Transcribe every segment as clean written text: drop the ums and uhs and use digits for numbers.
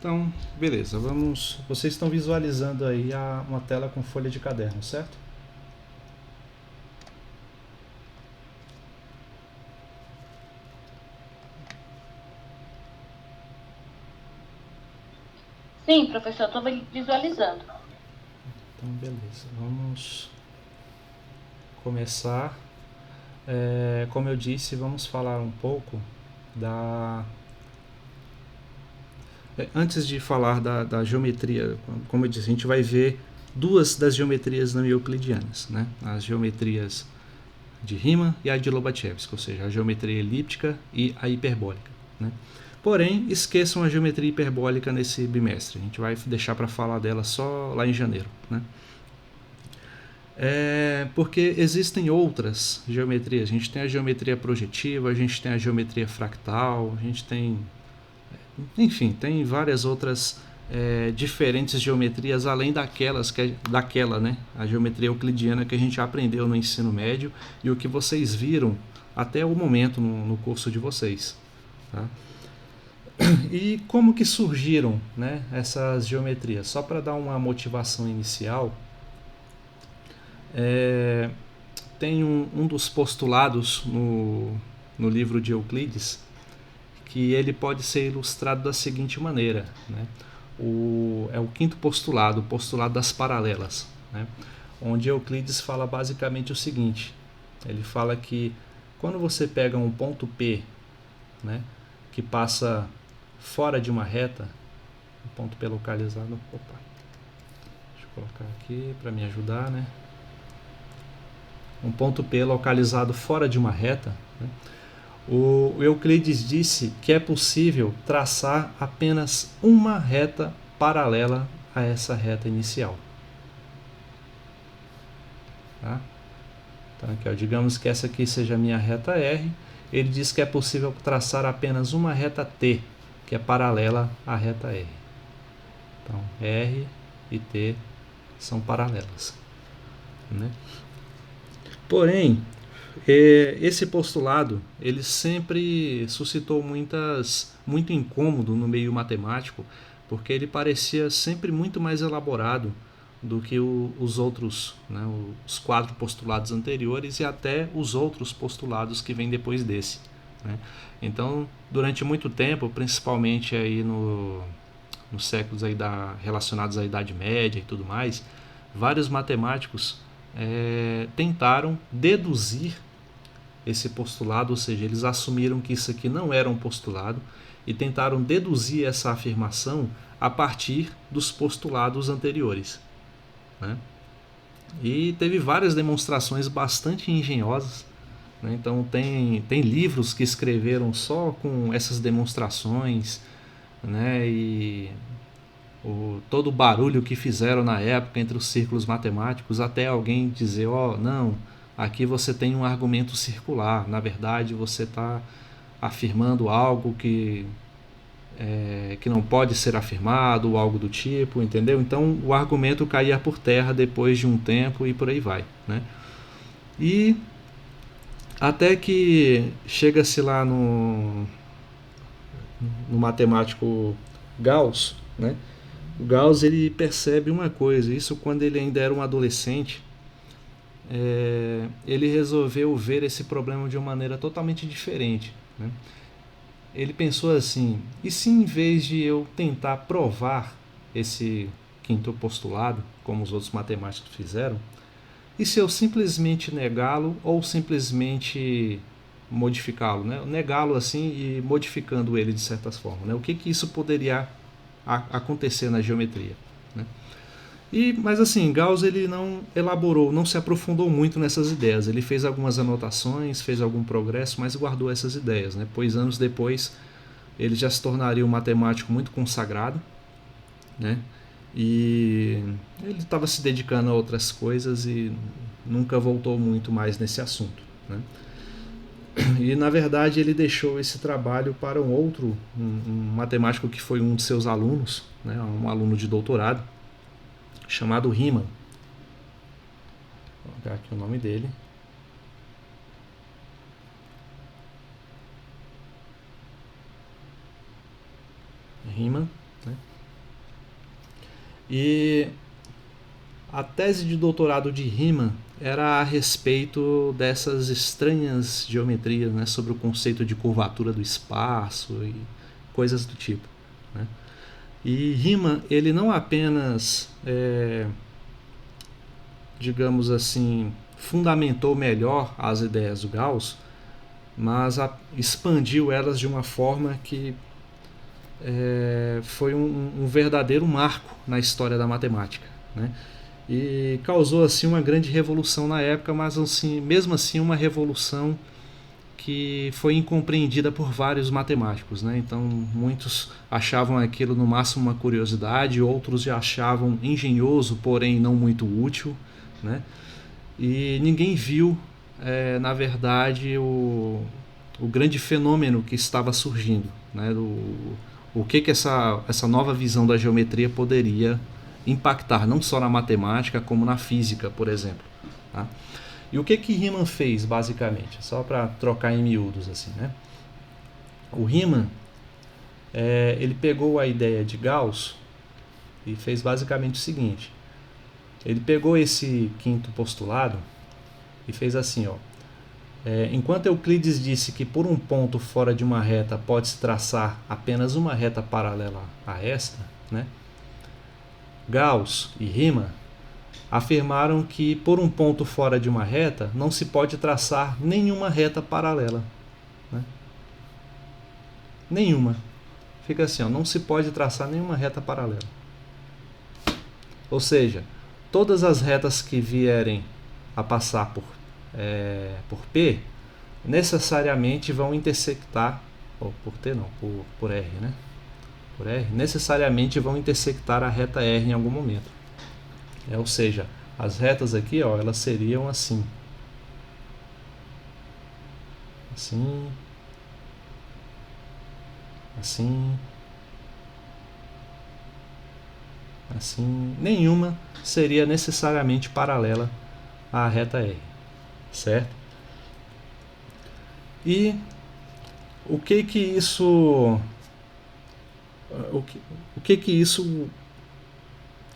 Então, beleza, vamos. Vocês estão visualizando aí uma tela com folha de caderno, certo? Sim, professor, estou visualizando. Então, beleza, vamos começar. Como eu disse, vamos falar um pouco da. Antes de falar da geometria, como eu disse, a gente vai ver duas das geometrias não euclidianas, né? As geometrias de Riemann e a de Lobachevsky, ou seja, a geometria elíptica e a hiperbólica, né? Porém, esqueçam a geometria hiperbólica nesse bimestre. A gente vai deixar para falar dela só lá em janeiro, né? Porque existem outras geometrias. A gente tem a geometria projetiva, a gente tem a geometria fractal, a gente tem, enfim, tem várias outras diferentes geometrias além daquela, né? A geometria euclidiana que a gente aprendeu no ensino médio e o que vocês viram até o momento no curso de vocês, tá? E como que surgiram, né, essas geometrias? Só para dar uma motivação inicial, é, tem um dos postulados no livro de Euclides que ele pode ser ilustrado da seguinte maneira, né? É o quinto postulado, o postulado das paralelas, né? Onde Euclides fala basicamente o seguinte: ele fala que quando você pega um ponto P, né, que passa fora de uma reta, um ponto P localizado, opa, deixa eu colocar aqui para me ajudar, né? Um ponto P localizado fora de uma reta, né? O Euclides disse que é possível traçar apenas uma reta paralela a essa reta inicial. Tá? Então, aqui, ó, digamos que essa aqui seja a minha reta R. Ele diz que é possível traçar apenas uma reta T, que é paralela à reta R. Então, R e T são paralelas, né? Porém, esse postulado ele sempre suscitou muito incômodo no meio matemático, porque ele parecia sempre muito mais elaborado do que os outros, né, os quatro postulados anteriores e até os outros postulados que vêm depois desse, né? Então, durante muito tempo, principalmente aí nos séculos aí relacionados à Idade Média e tudo mais, vários matemáticos tentaram deduzir esse postulado, ou seja, eles assumiram que isso aqui não era um postulado e tentaram deduzir essa afirmação a partir dos postulados anteriores, né? E teve várias demonstrações bastante engenhosas, né? Então tem livros que escreveram só com essas demonstrações, né? E todo o barulho que fizeram na época entre os círculos matemáticos até alguém dizer, ó, não, aqui você tem um argumento circular, na verdade você está afirmando algo que não pode ser afirmado ou algo do tipo, entendeu? Então o argumento caía por terra depois de um tempo e por aí vai, né? E até que chega-se lá no matemático Gauss, né? O Gauss ele percebe uma coisa, isso quando ele ainda era um adolescente, ele resolveu ver esse problema de uma maneira totalmente diferente, né? Ele pensou assim: e se em vez de eu tentar provar esse quinto postulado, como os outros matemáticos fizeram, e se eu simplesmente negá-lo ou simplesmente modificá-lo, né? Negá-lo assim e modificando ele de certas formas, né? O que isso poderia acontecer na geometria, né? Mas assim, Gauss ele não elaborou, não se aprofundou muito nessas ideias. Ele fez algumas anotações, fez algum progresso, mas guardou essas ideias, né? Pois anos depois ele já se tornaria um matemático muito consagrado, né? E ele estava se dedicando a outras coisas e nunca voltou muito mais nesse assunto, né? E na verdade ele deixou esse trabalho para um matemático que foi um de seus alunos, né? Um aluno de doutorado, chamado Riemann. Vou colocar aqui o nome dele. Riemann. né? E a tese de doutorado de Riemann era a respeito dessas estranhas geometrias, né, sobre o conceito de curvatura do espaço e coisas do tipo, né? E Riemann, ele não apenas, digamos assim, fundamentou melhor as ideias do Gauss, mas expandiu elas de uma forma que foi um verdadeiro marco na história da matemática, né? E causou assim uma grande revolução na época, mas assim, mesmo assim uma revolução que foi incompreendida por vários matemáticos, né? Então muitos achavam aquilo no máximo uma curiosidade, outros já achavam engenhoso, porém não muito útil, né? E ninguém viu, na verdade, o grande fenômeno que estava surgindo, né? O que essa nova visão da geometria poderia impactar, não só na matemática, como na física, por exemplo, tá? E o que Riemann fez, basicamente? Só para trocar em miúdos, assim, né? O Riemann, ele pegou a ideia de Gauss e fez basicamente o seguinte. Ele pegou esse quinto postulado e fez assim, ó. Enquanto Euclides disse que por um ponto fora de uma reta pode-se traçar apenas uma reta paralela a esta, né? Gauss e Riemann afirmaram que por um ponto fora de uma reta não se pode traçar nenhuma reta paralela, né? Nenhuma. Fica assim, ó, não se pode traçar nenhuma reta paralela. Ou seja, todas as retas que vierem a passar por P necessariamente vão intersectar, ou por T não, por R, né? Por R, necessariamente vão intersectar a reta R em algum momento. Ou seja, as retas aqui, ó, elas seriam assim. Assim. Assim. Assim. Nenhuma seria necessariamente paralela à reta R. Certo? E o que isso... O que isso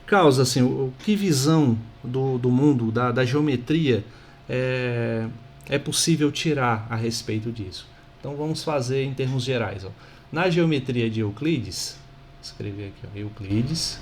causa, assim, que visão do mundo, da geometria é possível tirar a respeito disso? Então vamos fazer em termos gerais, ó. Na geometria de Euclides, vou escrever aqui, ó, Euclides,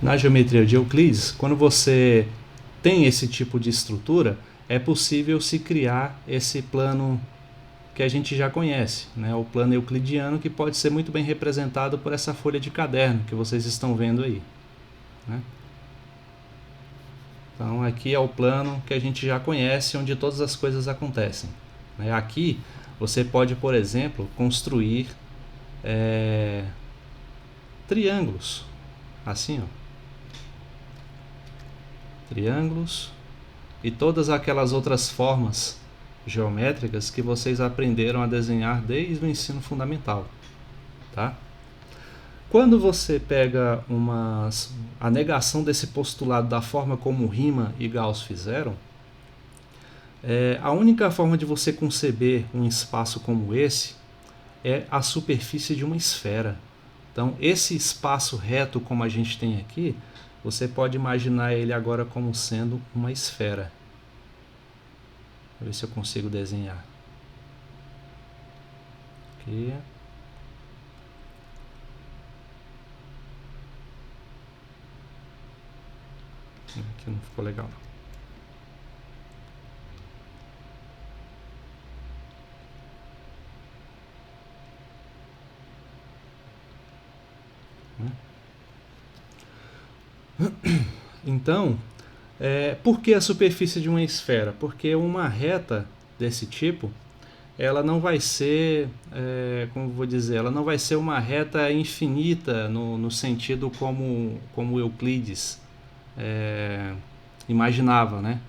na geometria de Euclides, quando você tem esse tipo de estrutura, é possível se criar esse plano que a gente já conhece, né? O plano euclidiano, que pode ser muito bem representado por essa folha de caderno que vocês estão vendo aí, né? Então aqui é o plano que a gente já conhece, onde todas as coisas acontecem, né? Aqui você pode, por exemplo, construir triângulos, assim, ó. Triângulos e todas aquelas outras formas geométricas que vocês aprenderam a desenhar desde o ensino fundamental, tá? Quando você pega a negação desse postulado da forma como Riemann e Gauss fizeram, a única forma de você conceber um espaço como esse é a superfície de uma esfera. Então, esse espaço reto como a gente tem aqui, você pode imaginar ele agora como sendo uma esfera. Vou ver se eu consigo desenhar. Aqui. Aqui não ficou legal. Então, por que a superfície de uma esfera? Porque uma reta desse tipo, ela não vai ser, como vou dizer, ela não vai ser uma reta infinita no sentido como Euclides imaginava, né?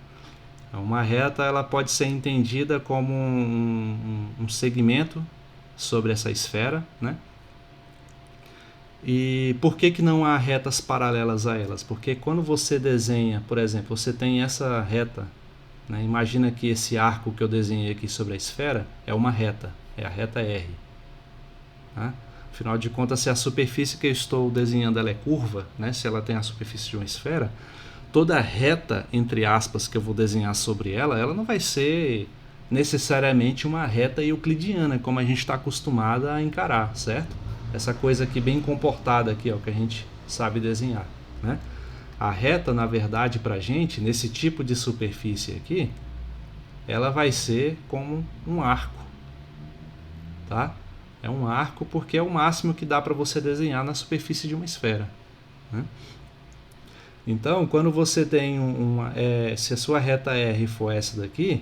Uma reta ela pode ser entendida como um segmento sobre essa esfera, né? E por que não há retas paralelas a elas? Porque quando você desenha, por exemplo, você tem essa reta, né? Imagina que esse arco que eu desenhei aqui sobre a esfera é uma reta, é a reta R. Tá? Afinal de contas, se a superfície que eu estou desenhando ela é curva, né? Se ela tem a superfície de uma esfera, toda reta, entre aspas, que eu vou desenhar sobre ela, ela não vai ser necessariamente uma reta euclidiana, como a gente está acostumado a encarar, certo? Essa coisa aqui bem comportada aqui, ó, que a gente sabe desenhar, né? A reta, na verdade, para a gente, nesse tipo de superfície aqui, ela vai ser como um arco, tá? É um arco porque é o máximo que dá para você desenhar na superfície de uma esfera, né? Então, quando você tem se a sua reta R for essa daqui,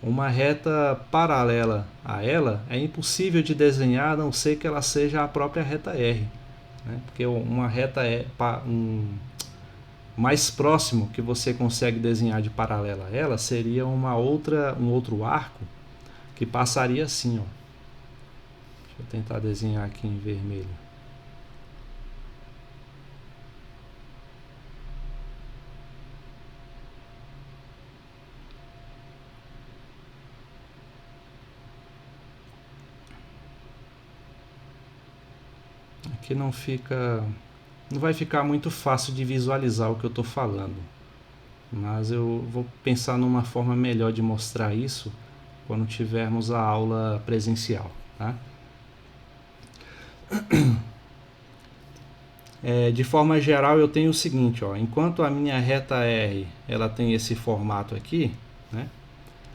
uma reta paralela a ela é impossível de desenhar a não ser que ela seja a própria reta R, né? Porque uma reta mais próximo que você consegue desenhar de paralela a ela seria um outro arco que passaria assim, ó. Deixa eu tentar desenhar aqui em vermelho. Aqui não vai ficar muito fácil de visualizar o que eu estou falando, mas eu vou pensar numa forma melhor de mostrar isso quando tivermos a aula presencial, tá? De forma geral, eu tenho o seguinte, ó, enquanto a minha reta R ela tem esse formato aqui, né?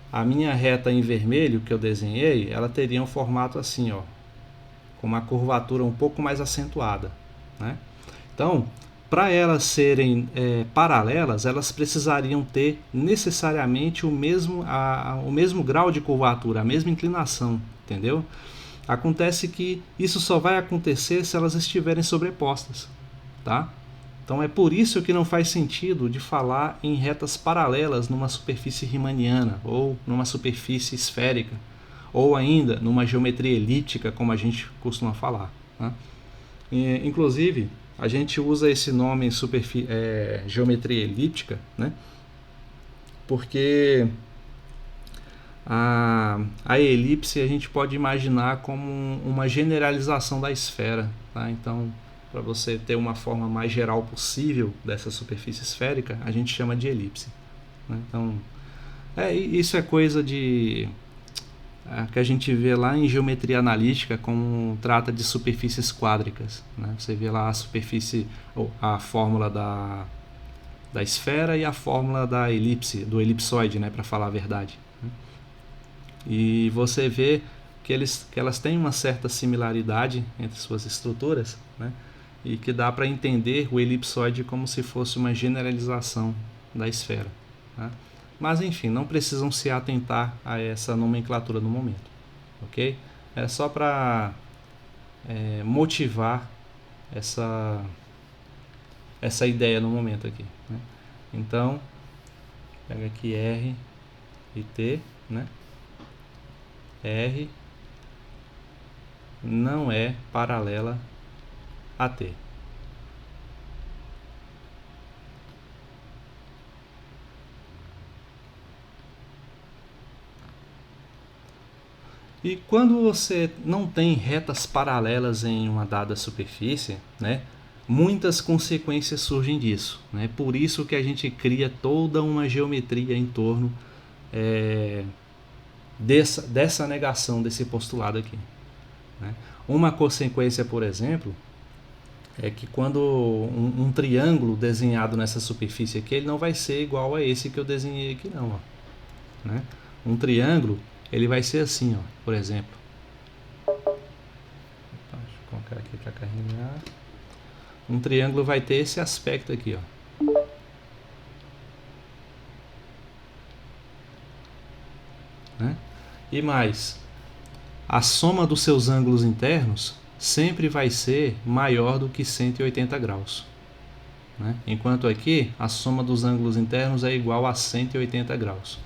A minha reta em vermelho que eu desenhei, ela teria um formato assim, ó, com uma curvatura um pouco mais acentuada, né? Então, para elas serem paralelas, elas precisariam ter necessariamente o mesmo grau de curvatura, a mesma inclinação, entendeu? Acontece que isso só vai acontecer se elas estiverem sobrepostas, tá? Então é por isso que não faz sentido de falar em retas paralelas numa superfície riemanniana ou numa superfície esférica, ou ainda numa geometria elíptica, como a gente costuma falar, né? Inclusive, a gente usa esse nome geometria elíptica, né? Porque a elipse a gente pode imaginar como uma generalização da esfera, tá? Então, para você ter uma forma mais geral possível dessa superfície esférica, a gente chama de elipse, né? Então, isso é coisa que a gente vê lá em geometria analítica, como trata de superfícies quádricas, né? Você vê lá a superfície, a fórmula da esfera e a fórmula da elipse, do elipsoide, né, para falar a verdade, né? E você vê que elas têm uma certa similaridade entre suas estruturas, né? E que dá para entender o elipsoide como se fosse uma generalização da esfera, né? Mas enfim, não precisam se atentar a essa nomenclatura no momento, ok? É só para motivar essa ideia no momento aqui, né? Então, pega aqui R e T, né? R não é paralela a T. E quando você não tem retas paralelas em uma dada superfície, né, muitas consequências surgem disso, né? Por isso que a gente cria toda uma geometria em torno dessa negação desse postulado aqui, né? Uma consequência, por exemplo, é que quando um triângulo desenhado nessa superfície aqui, ele não vai ser igual a esse que eu desenhei aqui não, ó, né? Um triângulo, ele vai ser assim, ó, por exemplo. Deixa eu colocar aqui para carregar. Um triângulo vai ter esse aspecto aqui, ó, né? E mais, a soma dos seus ângulos internos sempre vai ser maior do que 180 graus, né? Enquanto aqui a soma dos ângulos internos é igual a 180 graus.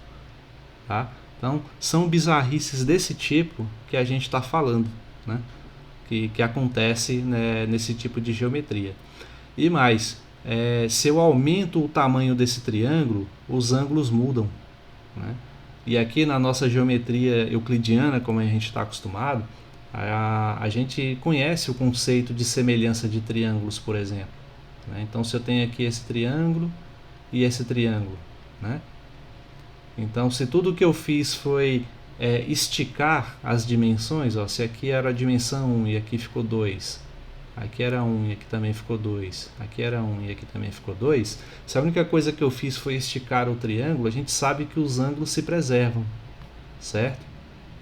Tá? Então, são bizarrices desse tipo que a gente está falando, né? Que acontece, né, nesse tipo de geometria. E mais, se eu aumento o tamanho desse triângulo, os ângulos mudam, né? E aqui na nossa geometria euclidiana, como a gente está acostumado, a gente conhece o conceito de semelhança de triângulos, por exemplo, né? Então, se eu tenho aqui esse triângulo e esse triângulo, né? Então, se tudo que eu fiz foi esticar as dimensões, ó, se aqui era a dimensão 1 e aqui ficou 2, aqui era 1 e aqui também ficou 2, aqui era 1 e aqui também ficou 2, se a única coisa que eu fiz foi esticar o triângulo, a gente sabe que os ângulos se preservam, certo?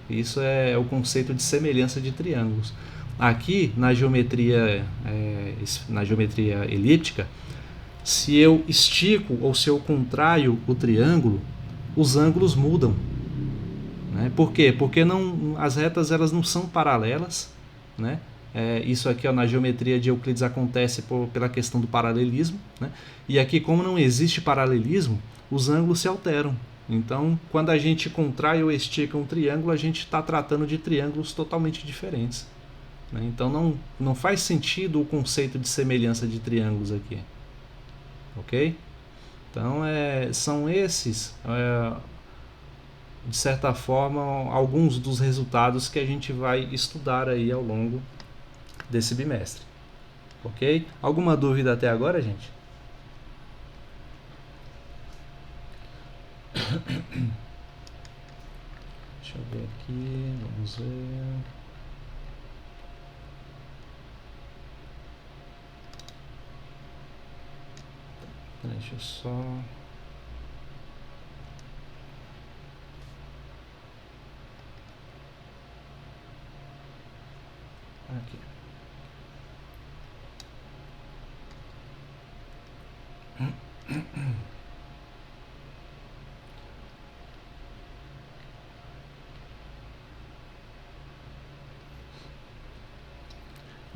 Isso é o conceito de semelhança de triângulos. Aqui na geometria elíptica, se eu estico ou se eu contraio o triângulo, os ângulos mudam, né? Por quê? Porque as retas elas não são paralelas, né? Isso aqui, ó, na geometria de Euclides acontece pela questão do paralelismo, né? E aqui, como não existe paralelismo, os ângulos se alteram. Então, quando a gente contrai ou estica um triângulo, a gente está tratando de triângulos totalmente diferentes, né? Então, não faz sentido o conceito de semelhança de triângulos aqui, ok? Então, são esses, de certa forma, alguns dos resultados que a gente vai estudar aí ao longo desse bimestre. Ok? Alguma dúvida até agora, gente? Deixa eu ver aqui, vamos ver. Deixa eu só... Aqui.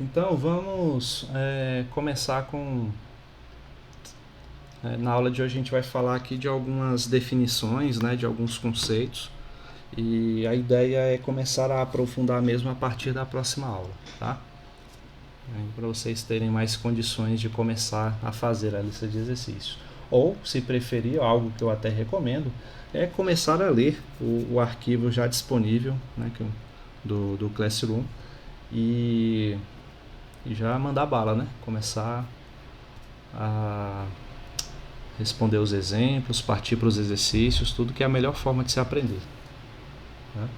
Então vamos começar com... na aula de hoje a gente vai falar aqui de algumas definições, né, de alguns conceitos, e a ideia é começar a aprofundar mesmo a partir da próxima aula, tá? Para vocês terem mais condições de começar a fazer a lista de exercícios. Ou, se preferir, algo que eu até recomendo, é começar a ler o arquivo já disponível, né, do Classroom, e já mandar bala, né? Começar a responder os exemplos, partir para os exercícios, tudo que é a melhor forma de se aprender, tá?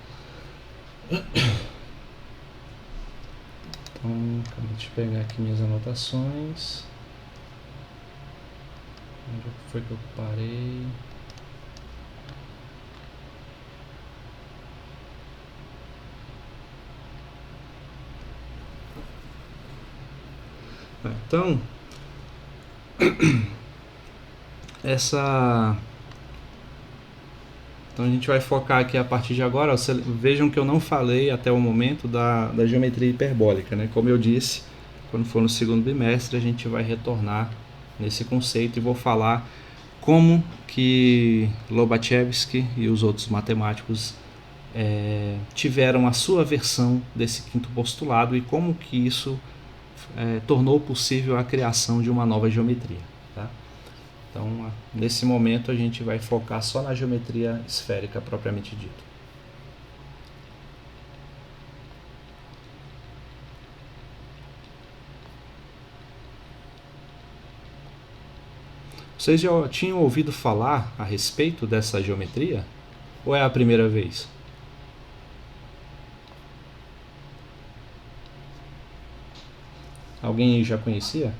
Então, deixa eu pegar aqui minhas anotações. Onde foi que eu parei? Então, então a gente vai focar aqui a partir de agora. Vejam que eu não falei até o momento da geometria hiperbólica, né? Como eu disse, quando for no segundo bimestre a gente vai retornar nesse conceito e vou falar como que Lobachevsky e os outros matemáticos tiveram a sua versão desse quinto postulado e como que isso tornou possível a criação de uma nova geometria, tá? Então, nesse momento a gente vai focar só na geometria esférica propriamente dita. Vocês já tinham ouvido falar a respeito dessa geometria? Ou é a primeira vez? Alguém já conhecia?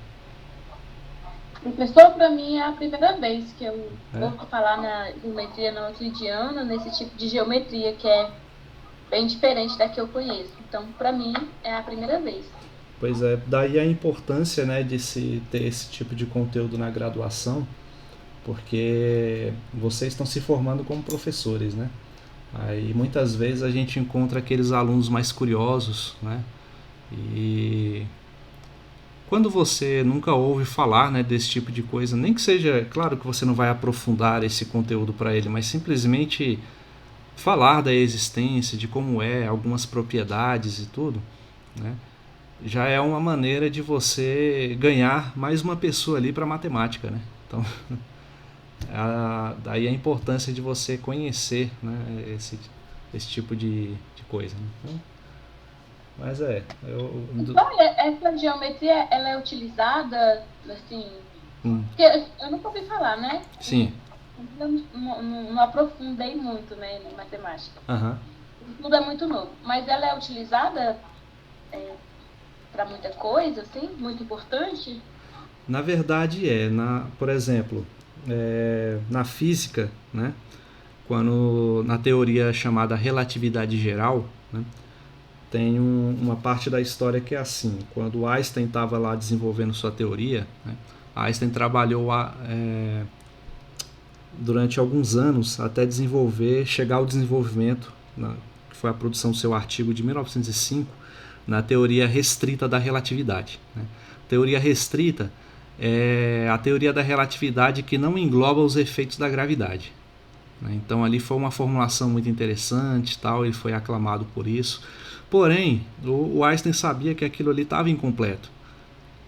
Professor, para mim é a primeira vez que eu vou falar na geometria não euclidiana, nesse tipo de geometria que é bem diferente da que eu conheço. Então, para mim, é a primeira vez. Pois é, daí a importância, né, de se ter esse tipo de conteúdo na graduação, porque vocês estão se formando como professores, né? Aí muitas vezes a gente encontra aqueles alunos mais curiosos, né? E quando você nunca ouve falar, né, desse tipo de coisa, nem que seja, claro que você não vai aprofundar esse conteúdo para ele, mas simplesmente falar da existência, de como é, algumas propriedades e tudo, né, já é uma maneira de você ganhar mais uma pessoa ali para matemática, né? Então, daí a importância de você conhecer, né, esse tipo de coisa. Né? Então, mas Então, essa geometria, ela é utilizada, assim, porque eu nunca ouvi falar, né? Sim. Não aprofundei muito, né, em matemática. Uhum. Tudo é muito novo. Mas ela é utilizada para muita coisa, assim, muito importante? Na verdade por exemplo, na física, né, quando na teoria chamada relatividade geral, né, tem uma parte da história que é assim, quando Einstein estava lá desenvolvendo sua teoria, né, Einstein trabalhou durante alguns anos até chegar ao desenvolvimento, que foi a produção do seu artigo de 1905, na teoria restrita da relatividade. Né. Teoria restrita é a teoria da relatividade que não engloba os efeitos da gravidade. Então ali foi uma formulação muito interessante, tal, ele foi aclamado por isso. Porém, o Einstein sabia que aquilo ali estava incompleto.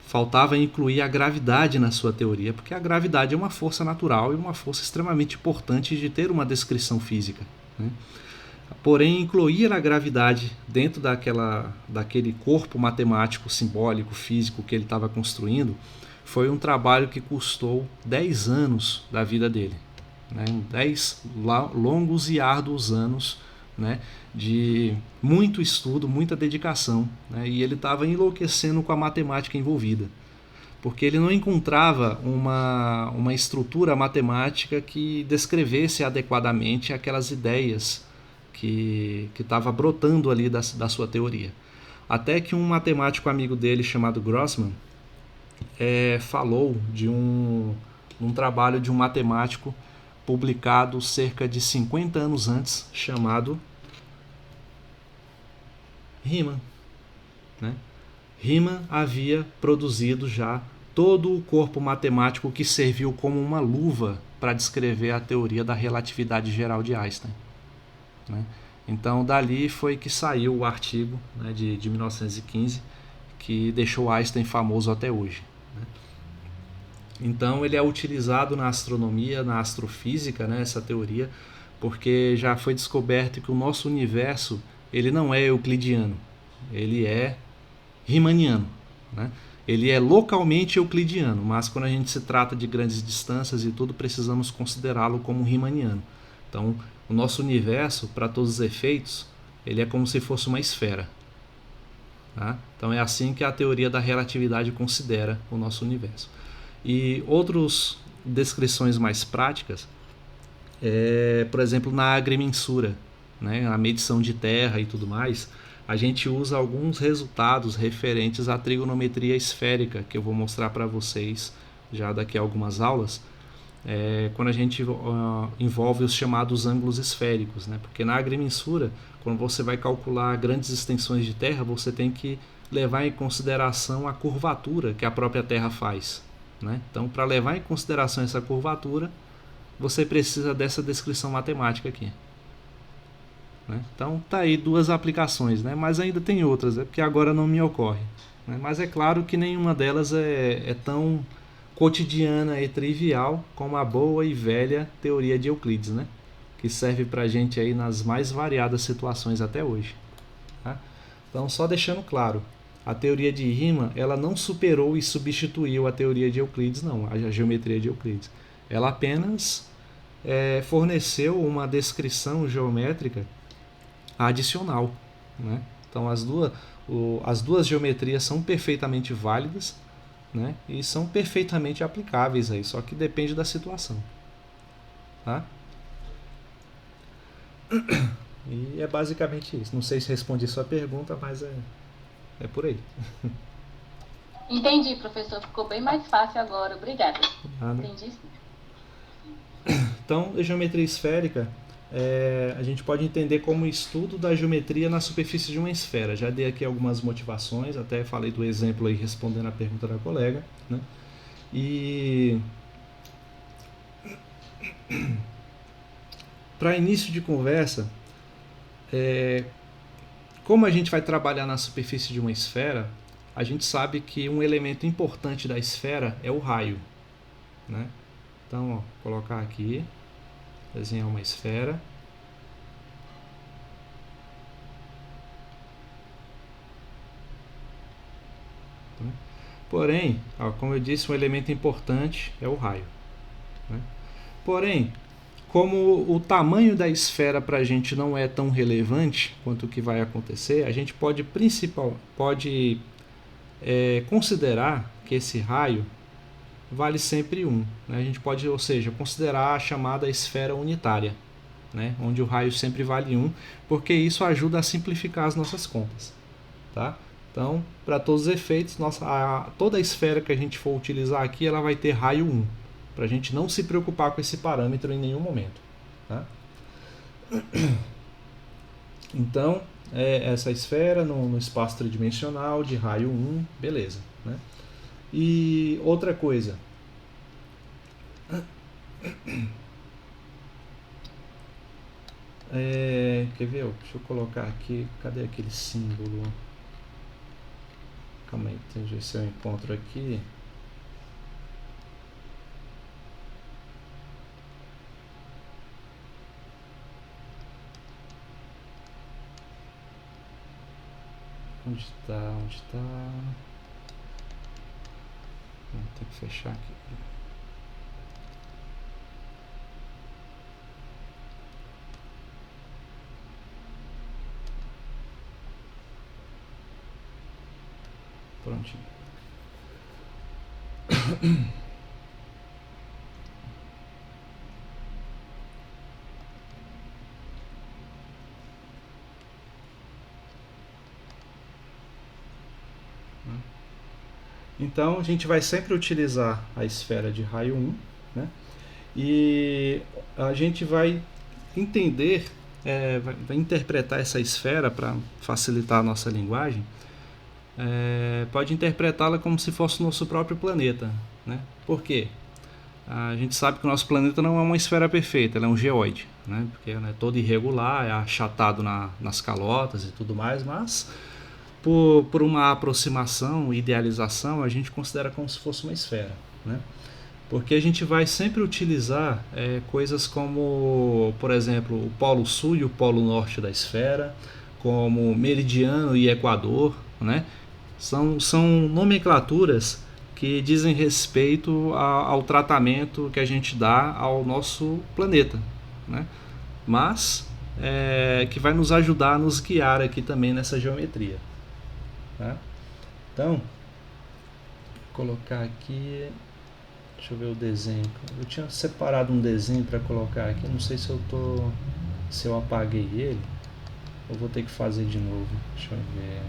Faltava incluir a gravidade na sua teoria, porque a gravidade é uma força natural e uma força extremamente importante de ter uma descrição física. Né? Porém, incluir a gravidade dentro daquele corpo matemático, simbólico, físico que ele estava construindo, foi um trabalho que custou 10 anos da vida dele. Né? 10 longos e árduos anos, né, de muito estudo, muita dedicação. Né? E ele estava enlouquecendo com a matemática envolvida. Porque ele não encontrava uma estrutura matemática que descrevesse adequadamente aquelas ideias que estava brotando ali da sua teoria. Até que um matemático amigo dele chamado Grossman falou de um trabalho de um matemático publicado cerca de 50 anos antes, chamado Riemann. Né? Riemann havia produzido já todo o corpo matemático que serviu como uma luva para descrever a teoria da relatividade geral de Einstein. Né? Então, dali foi que saiu o artigo, né, de 1915, que deixou Einstein famoso até hoje. Né? Então, ele é utilizado na astronomia, na astrofísica, né, essa teoria, porque já foi descoberto que o nosso universo ele não é euclidiano, ele é riemanniano. Né? Ele é localmente euclidiano, mas quando a gente se trata de grandes distâncias e tudo, precisamos considerá-lo como riemanniano. Então, o nosso universo, para todos os efeitos, ele é como se fosse uma esfera. Tá? Então, é assim que a teoria da relatividade considera o nosso universo. E outras descrições mais práticas, por exemplo, na agrimensura, né, a medição de terra e tudo mais, a gente usa alguns resultados referentes à trigonometria esférica, que eu vou mostrar para vocês já daqui a algumas aulas, quando a gente envolve os chamados ângulos esféricos. Né? Porque na agrimensura, quando você vai calcular grandes extensões de terra, você tem que levar em consideração a curvatura que a própria terra faz. Né? Então, para levar em consideração essa curvatura, você precisa dessa descrição matemática aqui. Né? Então tá aí duas aplicações, né? Mas ainda tem outras, porque agora não me ocorre. Né? Mas é claro que nenhuma delas é tão cotidiana e trivial como a boa e velha teoria de Euclides, né? Que serve pra gente aí nas mais variadas situações até hoje. Tá? Então, só deixando claro, a teoria de Riemann ela não superou e substituiu a teoria de Euclides, não, a geometria de Euclides. Ela apenas forneceu uma descrição geométrica adicional. Né? Então as duas geometrias são perfeitamente válidas, né? E são perfeitamente aplicáveis aí, só que depende da situação. Tá? E é basicamente isso. Não sei se respondi sua pergunta, mas é por aí. Entendi, professor. Ficou bem mais fácil agora. Obrigada. Entendi sim. Então, a geometria esférica a gente pode entender como estudo da geometria na superfície de uma esfera. Já dei aqui algumas motivações, até falei do exemplo aí respondendo a pergunta da colega, né? E para início de conversa, como a gente vai trabalhar na superfície de uma esfera, a gente sabe que um elemento importante da esfera é o raio, né? Então, ó, colocar aqui, desenhar uma esfera. Porém, ó, como eu disse, um elemento importante é o raio, né? Porém, como o tamanho da esfera para a gente não é tão relevante quanto o que vai acontecer, a gente pode considerar que esse raio vale sempre 1. Né? A gente pode, ou seja, considerar a chamada esfera unitária, né? Onde o raio sempre vale 1, porque isso ajuda a simplificar as nossas contas. Tá? Então, para todos os efeitos, toda a esfera que a gente for utilizar aqui, ela vai ter raio 1, para a gente não se preocupar com esse parâmetro em nenhum momento. Tá? Então, essa esfera no espaço tridimensional de raio 1, beleza. Né? E outra coisa, quer ver? Deixa eu colocar aqui, cadê aquele símbolo? Calma aí, deixa eu ver se eu encontro aqui. Onde está? Onde está? Tem que fechar aqui. Prontinho. Então, a gente vai sempre utilizar a esfera de raio 1, né? E a gente vai entender, vai interpretar essa esfera para facilitar a nossa linguagem. Pode interpretá-la como se fosse o nosso próprio planeta, né? Por quê? A gente sabe que o nosso planeta não é uma esfera perfeita, ela é um geóide, né? Porque é todo irregular, é achatado nas calotas e tudo mais, mas por uma aproximação, idealização, a gente considera como se fosse uma esfera, né? Porque a gente vai sempre utilizar coisas como, por exemplo, o polo sul e o polo norte da esfera, como meridiano e equador, né? São nomenclaturas que dizem respeito ao tratamento que a gente dá ao nosso planeta, né? Mas que vai nos ajudar a nos guiar aqui também nessa geometria. Tá? Então, vou colocar aqui, deixa eu ver o desenho. Eu tinha separado um desenho para colocar aqui, não sei se eu apaguei ele, eu vou ter que fazer de novo. Deixa eu ver.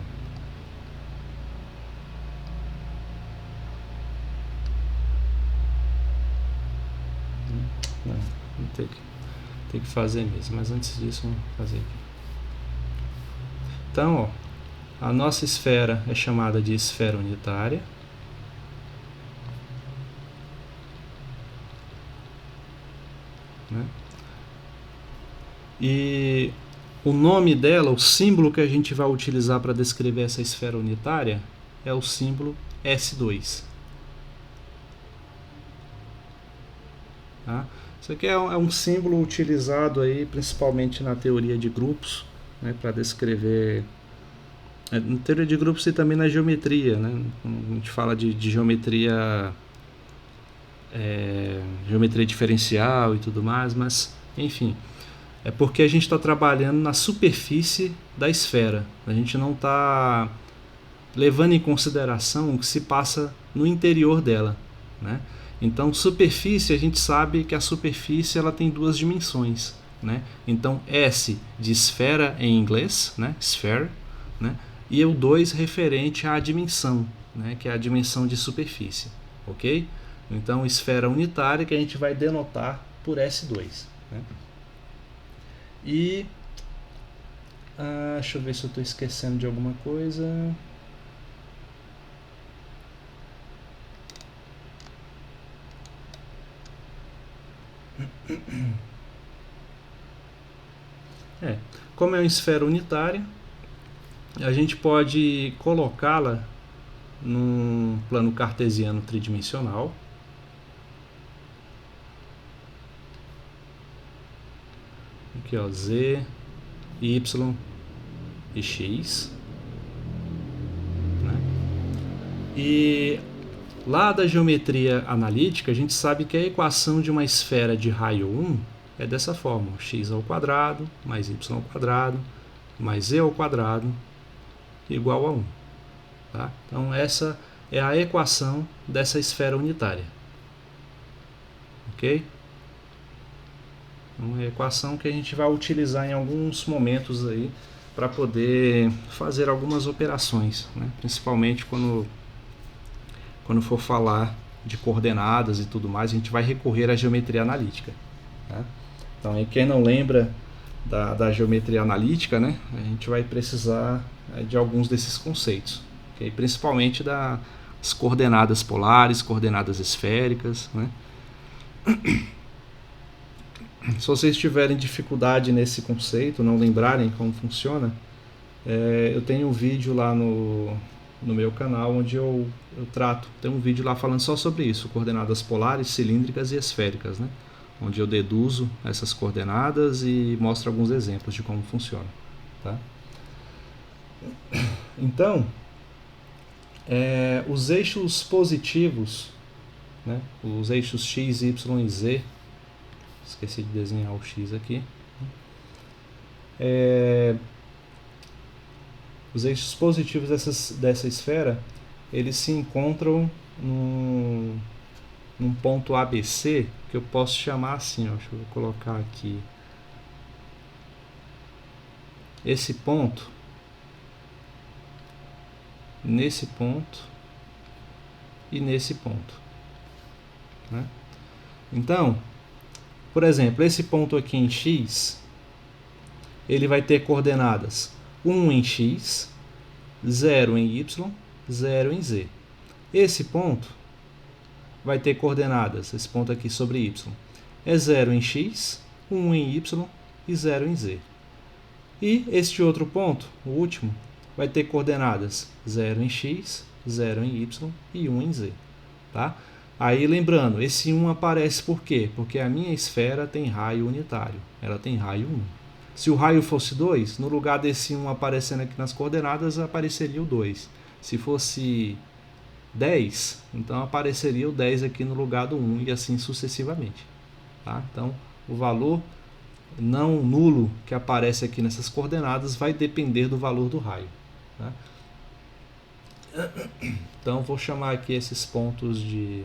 Não tem que fazer mesmo, mas antes disso vamos fazer aqui. Então, ó, a nossa esfera é chamada de esfera unitária. Né? E o nome dela, o símbolo que a gente vai utilizar para descrever essa esfera unitária é o símbolo S2. Tá? Isso aqui é um símbolo utilizado aí principalmente na teoria de grupos, né, para descrever, na teoria de grupos e também na geometria, né? A gente fala de geometria, geometria diferencial e tudo mais, mas enfim, é porque a gente está trabalhando na superfície da esfera, a gente não está levando em consideração o que se passa no interior dela, né? Então, superfície, a gente sabe que a superfície ela tem duas dimensões, né? Então, S de esfera em inglês, né? Sphere, né? E o 2 referente à dimensão, né? Que é a dimensão de superfície, ok? Então, esfera unitária que a gente vai denotar por S2, né? E deixa eu ver se eu estou esquecendo de alguma coisa. Como é uma esfera unitária, a gente pode colocá-la num plano cartesiano tridimensional. Aqui, ó, Z, Y e X. Né? E lá da geometria analítica, a gente sabe que a equação de uma esfera de raio 1 é dessa forma: x ao quadrado mais y ao quadrado mais z ao quadrado igual a 1. Tá? Então essa é a equação dessa esfera unitária. Ok? Uma equação que a gente vai utilizar em alguns momentos aí para poder fazer algumas operações, né? Principalmente quando for falar de coordenadas e tudo mais, a gente vai recorrer à geometria analítica. Tá? Então, aí, quem não lembra da geometria analítica, né, a gente vai precisar de alguns desses conceitos, okay? Principalmente das coordenadas polares, coordenadas esféricas. Né? Se vocês tiverem dificuldade nesse conceito, não lembrarem como funciona, eu tenho um vídeo lá no meu canal onde eu trato, tem um vídeo lá falando só sobre isso, coordenadas polares, cilíndricas e esféricas, né? Onde eu deduzo essas coordenadas e mostro alguns exemplos de como funciona. Tá? Então, os eixos positivos, né? Os eixos x, y e z, esqueci de desenhar o x aqui, os eixos positivos dessa esfera, eles se encontram num ponto ABC, que eu posso chamar assim, ó, deixa eu colocar aqui. Esse ponto, nesse ponto e nesse ponto. Né? Então, por exemplo, esse ponto aqui em x, ele vai ter coordenadas 1 em x, 0 em y, 0 em z. Esse ponto vai ter coordenadas, esse ponto aqui sobre y, é 0 em x, 1 em y e 0 em z. E este outro ponto, o último, vai ter coordenadas 0 em x, 0 em y e 1 em z. Tá? Aí lembrando, esse 1 aparece por quê? Porque a minha esfera tem raio unitário, ela tem raio 1. Se o raio fosse 2, no lugar desse 1 aparecendo aqui nas coordenadas, apareceria o 2. Se fosse 10, então apareceria o 10 aqui no lugar do 1 e assim sucessivamente. Tá? Então, o valor não nulo que aparece aqui nessas coordenadas vai depender do valor do raio. Tá? Então, vou chamar aqui esses pontos de...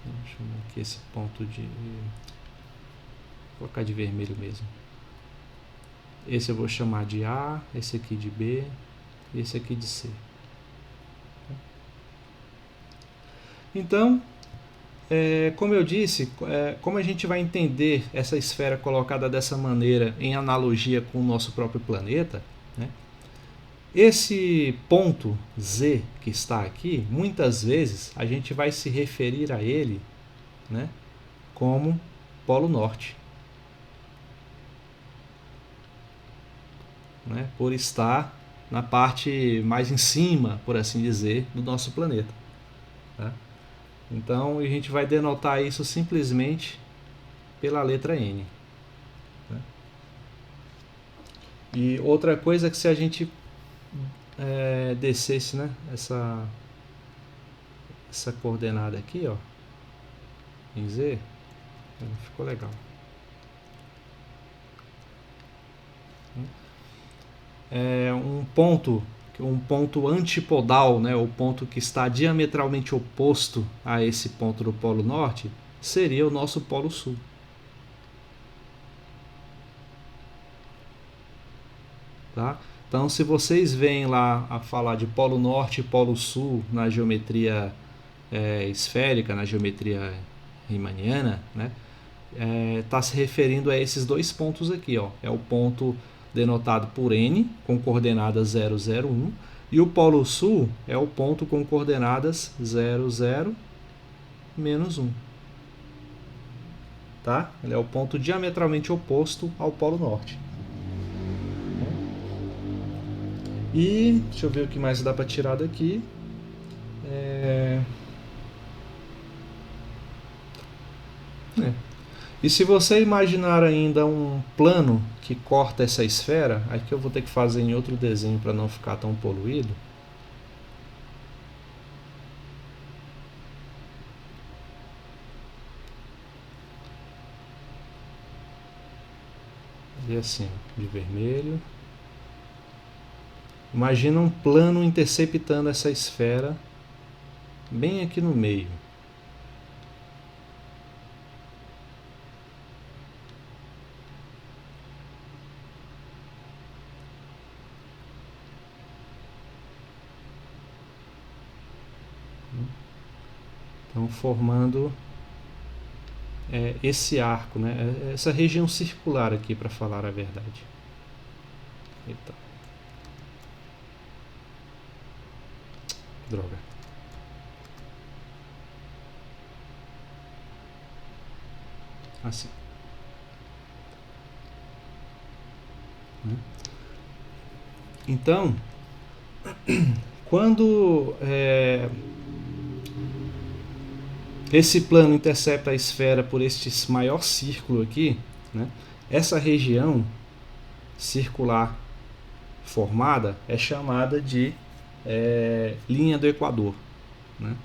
Vou chamar aqui esse ponto de... Vou colocar de vermelho mesmo. Esse eu vou chamar de A, esse aqui de B e esse aqui de C. Então, como eu disse, como a gente vai entender essa esfera colocada dessa maneira em analogia com o nosso próprio planeta, né? Esse ponto Z que está aqui, muitas vezes a gente vai se referir a ele, né, como Polo Norte. Né, por estar na parte mais em cima, por assim dizer, do nosso planeta. Tá? Então a gente vai denotar isso simplesmente pela letra N. Tá? E outra coisa é que se a gente descesse, né, essa coordenada aqui, ó, em Z, ficou legal. Um ponto antipodal, né, o ponto que está diametralmente oposto a esse ponto do Polo Norte, seria o nosso Polo Sul. Tá? Então, se vocês veem lá a falar de Polo Norte e Polo Sul na geometria esférica, na geometria riemanniana, né, está se referindo a esses dois pontos aqui, ó. É o ponto denotado por N, com coordenadas 0, 0, 1, e o polo sul é o ponto com coordenadas 0, 0, menos 1. Tá? Ele é o ponto diametralmente oposto ao polo norte. E deixa eu ver o que mais dá para tirar daqui. E se você imaginar ainda um plano que corta essa esfera, aqui eu vou ter que fazer em outro desenho para não ficar tão poluído. E assim, de vermelho. Imagina um plano interceptando essa esfera bem aqui no meio. Então, formando esse arco, né? Essa região circular aqui, para falar a verdade. Eita. Droga. Assim. Então, quando esse plano intercepta a esfera por este maior círculo aqui, né, essa região circular formada é chamada de linha do Equador, né?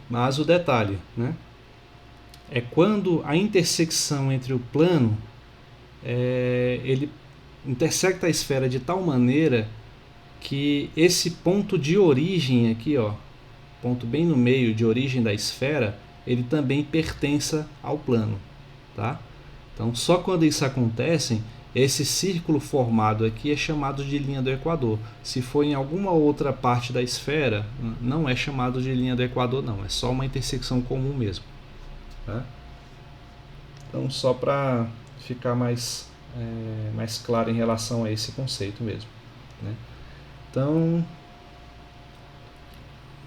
Mas o detalhe, né, é quando a intersecção entre o plano, ele intersecta a esfera de tal maneira que esse ponto de origem aqui, ó, ponto bem no meio de origem da esfera, ele também pertença ao plano, tá? Então, só quando isso acontece, esse círculo formado aqui é chamado de linha do Equador. Se for em alguma outra parte da esfera, não é chamado de linha do Equador, não. É só uma intersecção comum mesmo. Tá? Então, só para ficar mais claro em relação a esse conceito mesmo. Né? Então,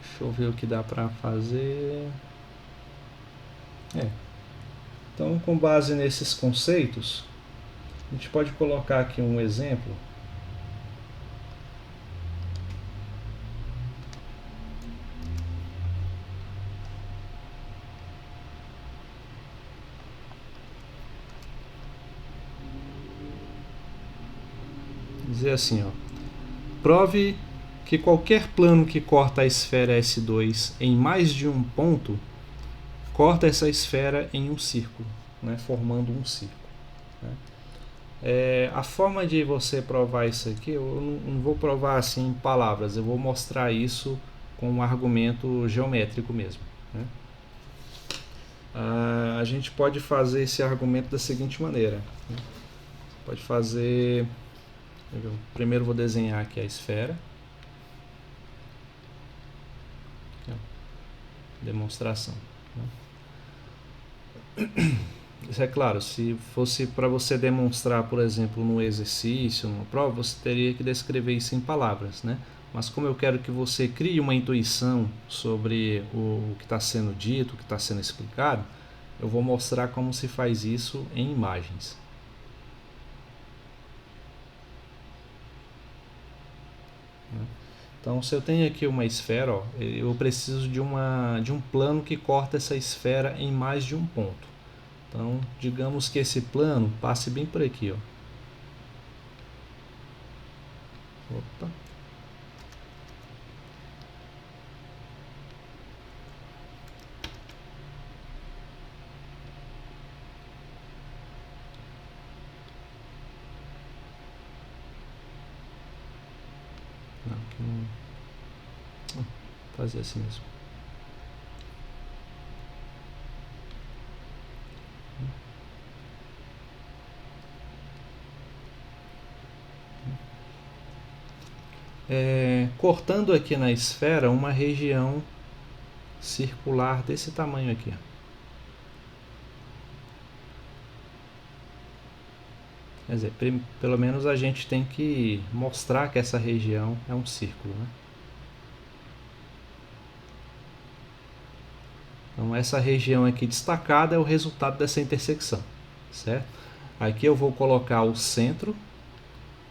deixa eu ver o que dá para fazer. Então, com base nesses conceitos, a gente pode colocar aqui um exemplo. Dizer assim, ó, prove que qualquer plano que corta a esfera S2 em mais de um ponto corta essa esfera em um círculo, né, formando um círculo. Né? A forma de você provar isso aqui, eu não vou provar assim em palavras, eu vou mostrar isso com um argumento geométrico mesmo. Né? A gente pode fazer esse argumento da seguinte maneira. Né? Pode fazer... Primeiro vou desenhar aqui a esfera. Aqui, ó. Demonstração. Né? Isso é claro, se fosse para você demonstrar, por exemplo, num exercício, numa prova, você teria que descrever isso em palavras, né? Mas como eu quero que você crie uma intuição sobre o que está sendo dito, o que está sendo explicado, eu vou mostrar como se faz isso em imagens. Então, se eu tenho aqui uma esfera, ó, eu preciso de um plano que corta essa esfera em mais de um ponto. Então, digamos que esse plano passe bem por aqui, ó. Opa. Não, aqui não... Vou fazer assim mesmo. cortando aqui na esfera uma região circular desse tamanho aqui. Quer dizer, pelo menos a gente tem que mostrar que essa região é um círculo, né? Então essa região aqui destacada é o resultado dessa intersecção, certo? Aqui eu vou colocar o centro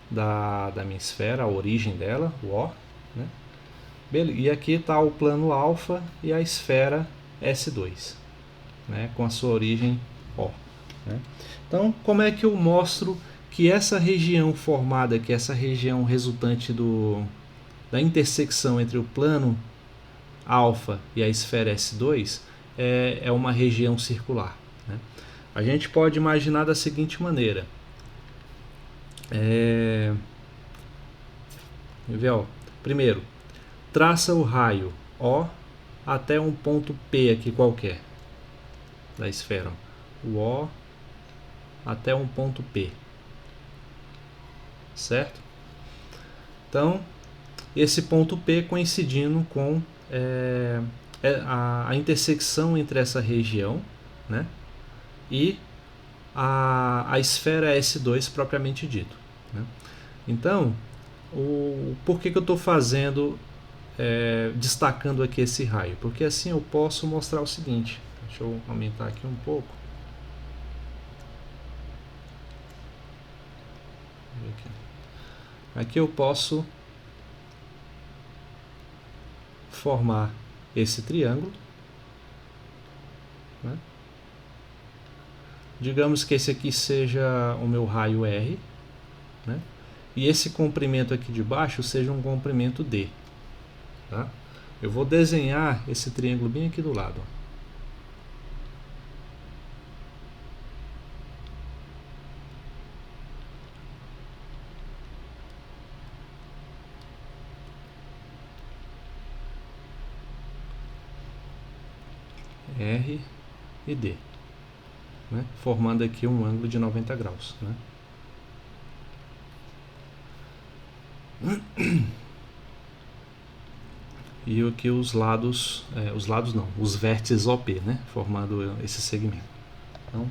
da minha esfera, a origem dela, o O, né? E aqui está o plano alfa e a esfera S2, né? Com a sua origem O, né? Então, como é que eu mostro que essa região formada aqui, essa região resultante da intersecção entre o plano alfa e a esfera S2 é uma região circular, né? A gente pode imaginar da seguinte maneira. Primeiro, traça o raio O até um ponto P aqui qualquer da esfera. O O até um ponto P. Certo? Então, esse ponto P coincidindo com a intersecção entre essa região, né, e a esfera S2 propriamente dito, né? Então, por que eu estou fazendo, destacando aqui esse raio? Porque assim eu posso mostrar o seguinte. Deixa eu aumentar aqui um pouco. Aqui eu posso formar esse triângulo, né? Digamos que esse aqui seja o meu raio R, né? E esse comprimento aqui de baixo seja um comprimento D, tá? Eu vou desenhar esse triângulo bem aqui do lado. R e D, né? Formando aqui um ângulo de 90 graus, né? E aqui os lados não, os vértices OP, né? Formando esse segmento. Então,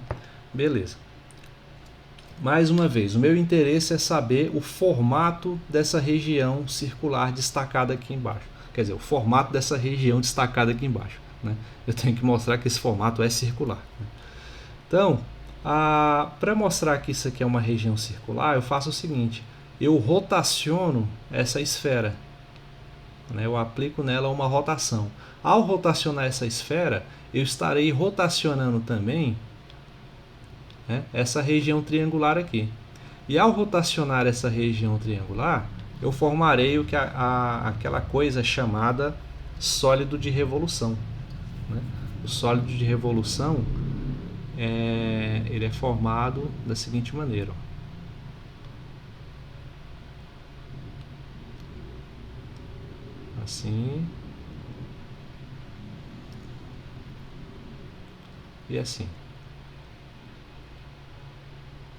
beleza. Mais uma vez, o meu interesse é saber o formato dessa região circular destacada aqui embaixo. Quer dizer, o formato dessa região destacada aqui embaixo, né? Eu tenho que mostrar que esse formato é circular, né? Então, para mostrar que isso aqui é uma região circular, eu faço o seguinte: eu rotaciono essa esfera, né? Eu aplico nela uma rotação. Ao rotacionar essa esfera, eu estarei rotacionando também, né, essa região triangular aqui. E ao rotacionar essa região triangular, eu formarei aquela coisa chamada sólido de revolução, né? O sólido de revolução ele é formado da seguinte maneira, ó. Assim e assim,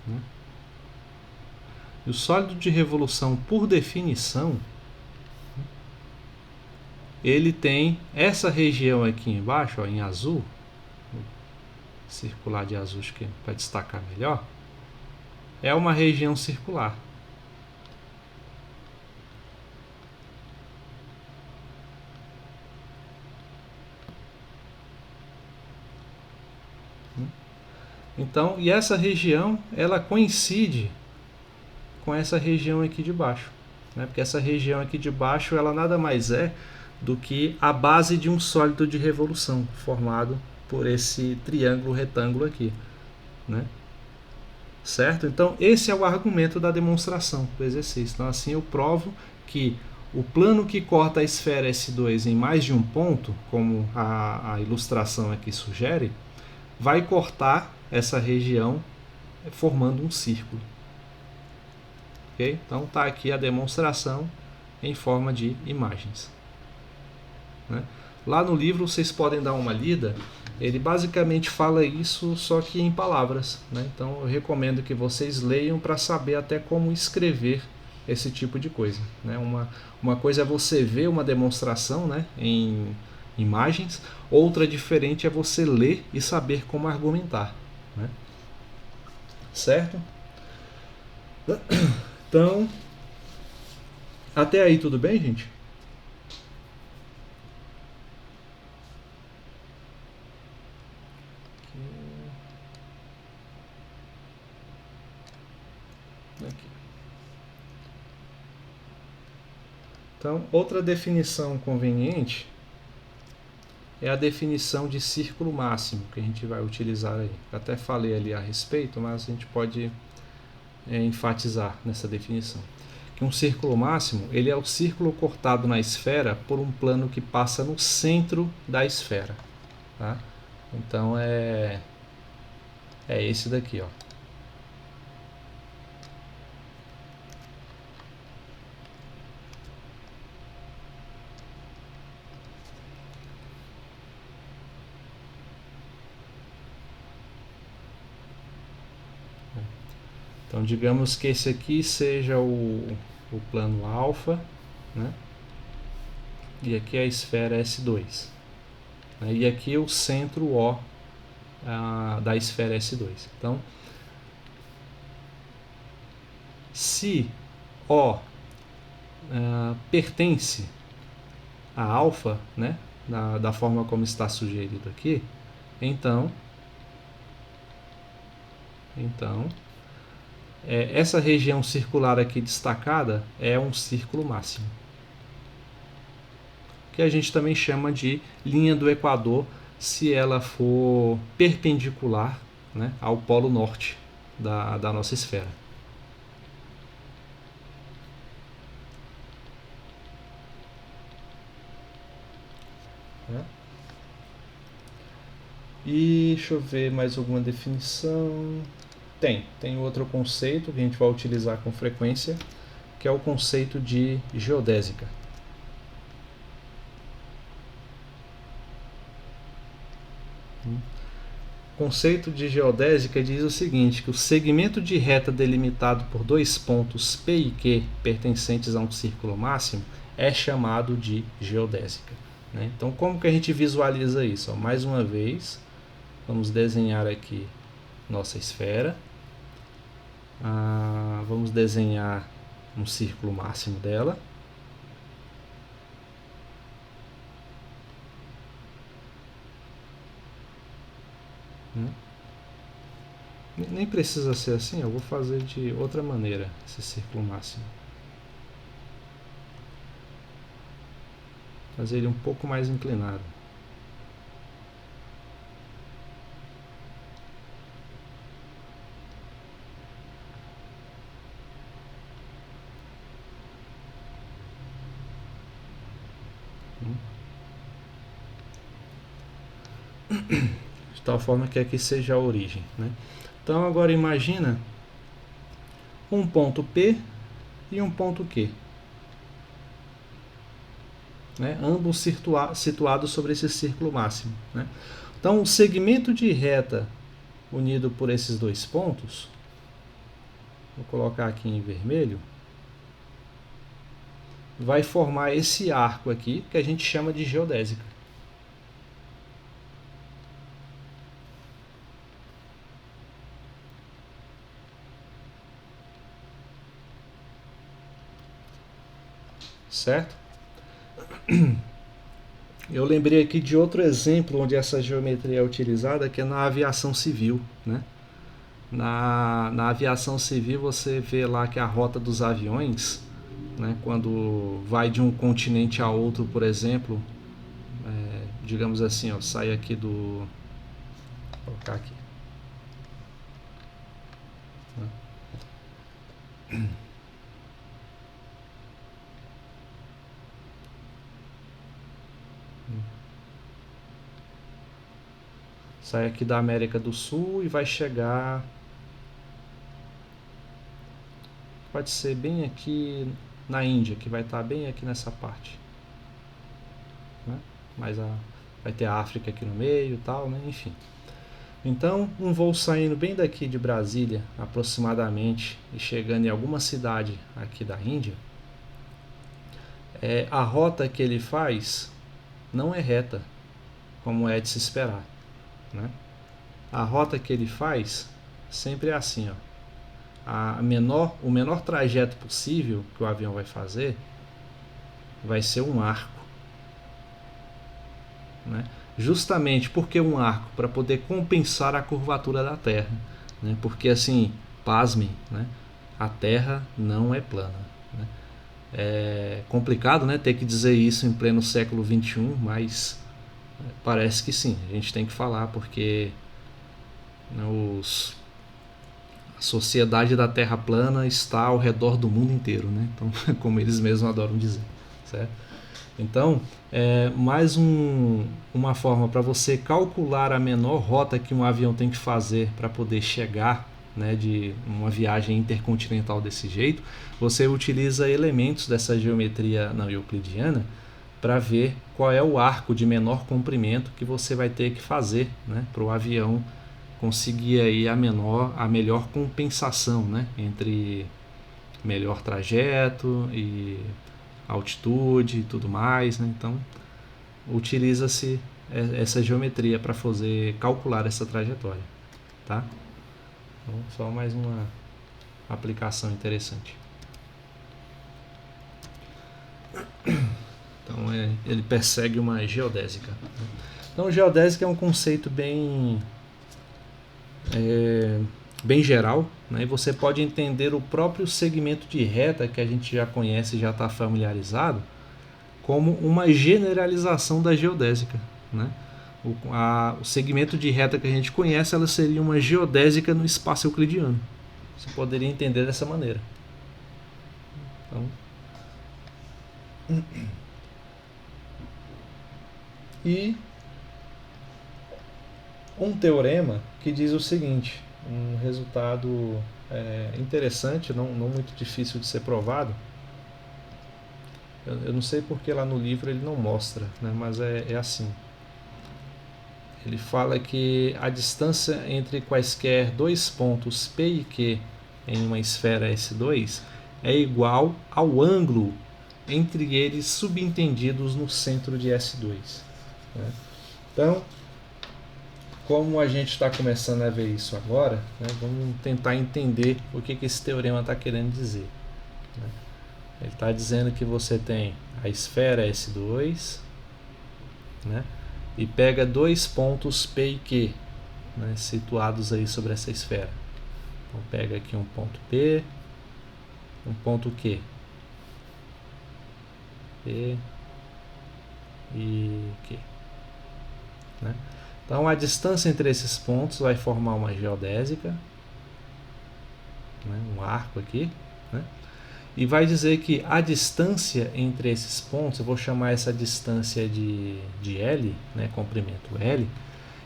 né? E o sólido de revolução, por definição, ele tem essa região aqui embaixo, ó, em azul, circular de azul, acho que para destacar melhor, é uma região circular. Então, e essa região, ela coincide com essa região aqui de baixo, né? Porque essa região aqui de baixo, ela nada mais é do que a base de um sólido de revolução, formado por esse triângulo retângulo aqui, né? Certo? Então, esse é o argumento da demonstração do exercício. Então, assim eu provo que o plano que corta a esfera S2 em mais de um ponto, como a ilustração aqui sugere, vai cortar essa região formando um círculo. Okay? Então está aqui a demonstração em forma de imagens, né? Lá no livro vocês podem dar uma lida, ele basicamente fala isso só que em palavras, né? Então eu recomendo que vocês leiam para saber até como escrever esse tipo de coisa, né? Uma coisa é você ver uma demonstração, né, em imagens, outra diferente é você ler e saber como argumentar, né? Certo? Então, até aí tudo bem, gente? Aqui. Então, outra definição conveniente é a definição de círculo máximo que a gente vai utilizar aí. Eu até falei ali a respeito, mas a gente pode enfatizar nessa definição. Que um círculo máximo, ele é o círculo cortado na esfera por um plano que passa no centro da esfera, tá? Então é esse daqui, ó. Então digamos que esse aqui seja o plano alfa, né? E aqui a esfera S2, né? E aqui o centro O da esfera S2. Então, se O pertence a alfa, né? Da forma como está sugerido aqui, então essa região circular aqui destacada é um círculo máximo, que a gente também chama de linha do Equador se ela for perpendicular, né, ao polo norte da nossa esfera. E deixa eu ver mais alguma definição. Tem outro conceito que a gente vai utilizar com frequência, que é o conceito de geodésica. O conceito de geodésica diz o seguinte, que o segmento de reta delimitado por dois pontos P e Q pertencentes a um círculo máximo é chamado de geodésica, né? Então, como que a gente visualiza isso? Mais uma vez, vamos desenhar aqui nossa esfera. Vamos desenhar um círculo máximo dela. Nem precisa ser assim, eu vou fazer de outra maneira esse círculo máximo. Fazer ele um pouco mais inclinado. De tal forma que aqui seja a origem, né? Então agora imagina um ponto P e um ponto Q, né? Ambos situados sobre esse círculo máximo, né? Então o segmento de reta unido por esses dois pontos, vou colocar aqui em vermelho, vai formar esse arco aqui que a gente chama de geodésica. Certo? Eu lembrei aqui de outro exemplo onde essa geometria é utilizada, que é na aviação civil, né? Na aviação civil você vê lá que a rota dos aviões, né, quando vai de um continente a outro, por exemplo, digamos assim, ó, sai aqui do... Vou colocar aqui. Sai aqui da América do Sul e vai chegar... Pode ser bem aqui na Índia, que vai estar bem aqui nessa parte, né? Mas vai ter a África aqui no meio e tal, né? Enfim. Então, um voo saindo bem daqui de Brasília, aproximadamente, e chegando em alguma cidade aqui da Índia, a rota que ele faz não é reta, como é de se esperar, né? A rota que ele faz sempre é assim, ó. O menor trajeto possível que o avião vai fazer vai ser um arco, né? Justamente porque um arco, para poder compensar a curvatura da Terra, né? Porque assim, pasmem, né? A Terra não é plana, né? É complicado, né, ter que dizer isso em pleno século XXI, mas parece que sim, a gente tem que falar porque, né, a sociedade da Terra plana está ao redor do mundo inteiro, né? Então, como eles mesmos adoram dizer, certo? Então, mais uma forma para você calcular a menor rota que um avião tem que fazer para poder chegar, né, de uma viagem intercontinental desse jeito, você utiliza elementos dessa geometria não euclidiana para ver qual é o arco de menor comprimento que você vai ter que fazer, né, para o avião conseguir aí a melhor compensação, né, entre melhor trajeto e altitude e tudo mais, né? Então utiliza-se essa geometria para fazer calcular essa trajetória, tá? Então, só mais uma aplicação interessante. Então ele persegue uma geodésica. Então geodésica é um conceito bem geral, né? E você pode entender o próprio segmento de reta que a gente já conhece e já está familiarizado como uma generalização da geodésica, né? O segmento de reta que a gente conhece, ela seria uma geodésica no espaço euclidiano. Você poderia entender dessa maneira. Então, e um teorema que diz o seguinte, um resultado interessante, não muito difícil de ser provado. Eu não sei porque lá no livro ele não mostra, né, mas é assim. Ele fala que a distância entre quaisquer dois pontos P e Q em uma esfera S2 é igual ao ângulo entre eles subentendidos no centro de S2. Né? Então, como a gente está começando a ver isso agora, né, vamos tentar entender o que esse teorema está querendo dizer. Né? Ele está dizendo que você tem a esfera S2, né, e pega dois pontos P e Q, né, situados aí sobre essa esfera. Então pega aqui um ponto P, um ponto Q. P e Q. Né? Então a distância entre esses pontos vai formar uma geodésica, né, um arco aqui, né? E vai dizer que a distância entre esses pontos, eu vou chamar essa distância de L, né, comprimento L,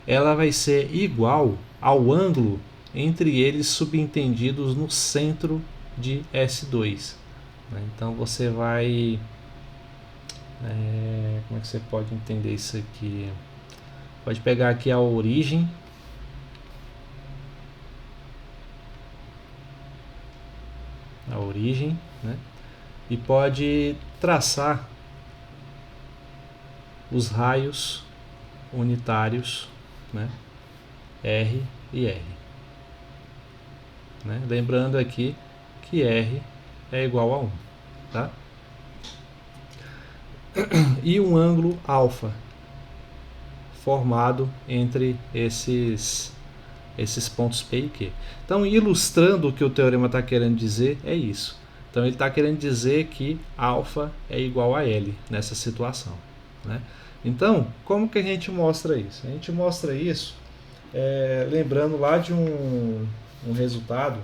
ela vai ser igual ao ângulo entre eles subentendidos no centro de S2. Né? Então você vai... como é que você pode entender isso aqui? Pode pegar aqui a origem. Né? E pode traçar os raios unitários, né? R e R. Né? Lembrando aqui que R é igual a 1. Tá? E um ângulo alfa formado entre esses pontos P e Q. Então, ilustrando o que o teorema está querendo dizer, é isso. Então, ele está querendo dizer que alfa é igual a L nessa situação. Né? Então, como que a gente mostra isso? A gente mostra isso lembrando lá de um resultado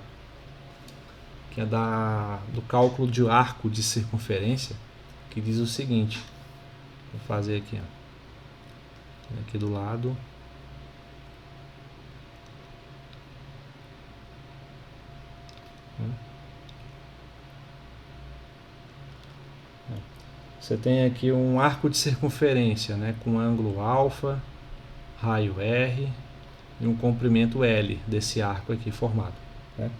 que é do cálculo de arco de circunferência, que diz o seguinte. Vou fazer aqui, ó. Aqui do lado. Você tem aqui um arco de circunferência, né, com ângulo alfa, raio R e um comprimento L desse arco aqui formado, né?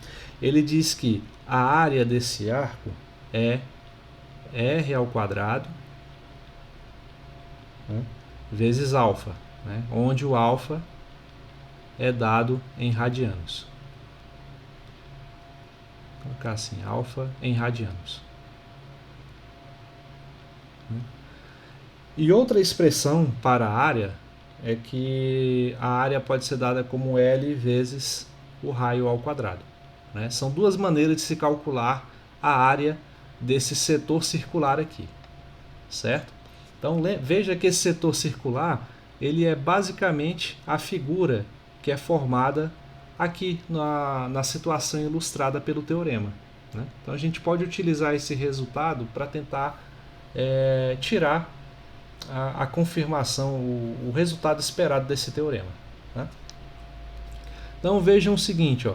Ele diz que a área desse arco é R ao quadrado, né, vezes alfa, né, onde o alfa é dado em radianos. Vou colocar assim, alfa em radianos. E outra expressão para a área é que a área pode ser dada como L vezes o raio ao quadrado, né? São duas maneiras de se calcular a área desse setor circular aqui, certo? Então veja que esse setor circular ele é basicamente a figura que é formada aqui na situação ilustrada pelo teorema, né? Então a gente pode utilizar esse resultado para tentar tirar a confirmação, o resultado esperado desse teorema, né? Então vejam o seguinte, ó,